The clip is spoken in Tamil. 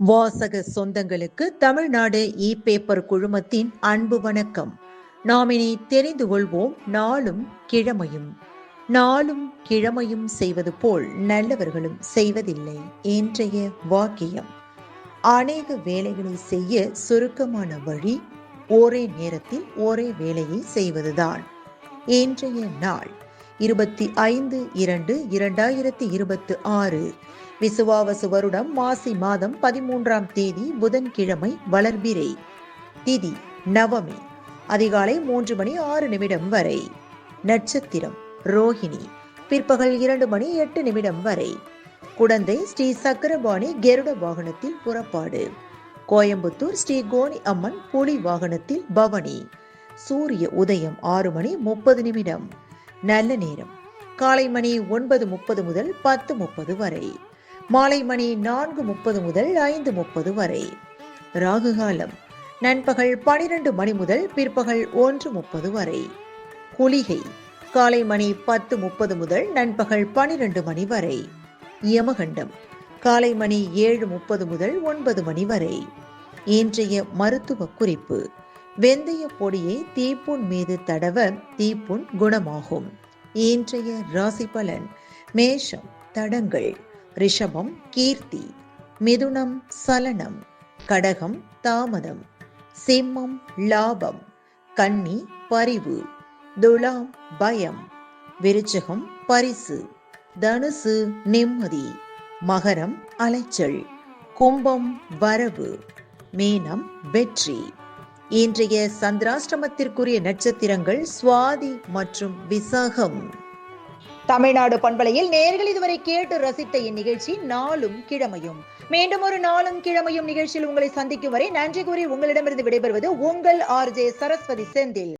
வாசக சொந்தங்களுக்கு தமிழ்நாடு இ பேப்பர் குழுமத்தின் அன்பு வணக்கம். நாம் இனி தெரிந்து கொள்வோம் நாளும் கிழமையும். நாளும் கிழமையும் செய்வது போல் நல்லவர்களும் செய்வதில்லை இன்றைய வாக்கியம். அநேக வேலைகளை செய்ய சுருக்கமான வழி ஒரே நேரத்தில் ஒரே வேலையை செய்வதுதான். இன்றைய நாள் 25/2/2026 விசுவாவசு வருடம் மாசி மாதம் 13ஆம் தேதி புதன்கிழமை வளர்பிறை. திதி நவமி. அதிகாலை 3:06 வரை. நட்சத்திரம் ரோஹிணி. பிற்பகல் 2:08 வரை. குடந்தை ஸ்ரீ சக்கரபாணி கெருட வாகனத்தில் புறப்பாடு. கோயம்புத்தூர் ஸ்ரீ கோணி அம்மன் புலி வாகனத்தில் பவனி. சூரிய உதயம் 6:30 நல்ல நேரம் காலை மணி 9:30 முதல் 10:30 வரை. மாலை மணி 4:30 முதல் 5:30 வரை. ராகு காலம் நண்பகல் 12 மணி முதல் பிற்பகல் 1:30 வரை. குளிகை காலை மணி 10:30 முதல் நண்பகல் 12 மணி வரை. யமகண்டம் காலை மணி 7:30 முதல் 9 மணி வரை. இன்றைய மருத்துவ குறிப்பு: வெந்தய பொடியை தீப்புண் மீது தடவ தீப்புண் குணமாகும். இன்றைய ராசி பலன்: மேஷம் தடங்கள், ரிஷபம் கீர்த்தி, மிதுனம் சலனம், கடகம் தாமதம், சிம்மம் லாபம், கன்னி பரிவு, துலாம் பயம், விருச்சிகம் பரிசு, தனுசு நிம்மதி, மகரம் அலைச்சல், கும்பம் வரவு, மீனம் வெற்றி. இன்றைய சந்திராஷ்டமத்திற்குரிய நட்சத்திரங்கள் சுவாதி மற்றும் விசாகம். தமிழ்நாடு பண்பலையில் நேயர்கள் இதுவரை கேட்டு ரசித்த இந்நிகழ்ச்சி நாளும் கிழமையும். மீண்டும் ஒரு நாளும் கிழமையும் நிகழ்ச்சியில் உங்களை சந்திக்கும் வரை நன்றி கூறி உங்களிடமிருந்து விடைபெறுவது உங்கள் RJ சரஸ்வதி செந்தில்.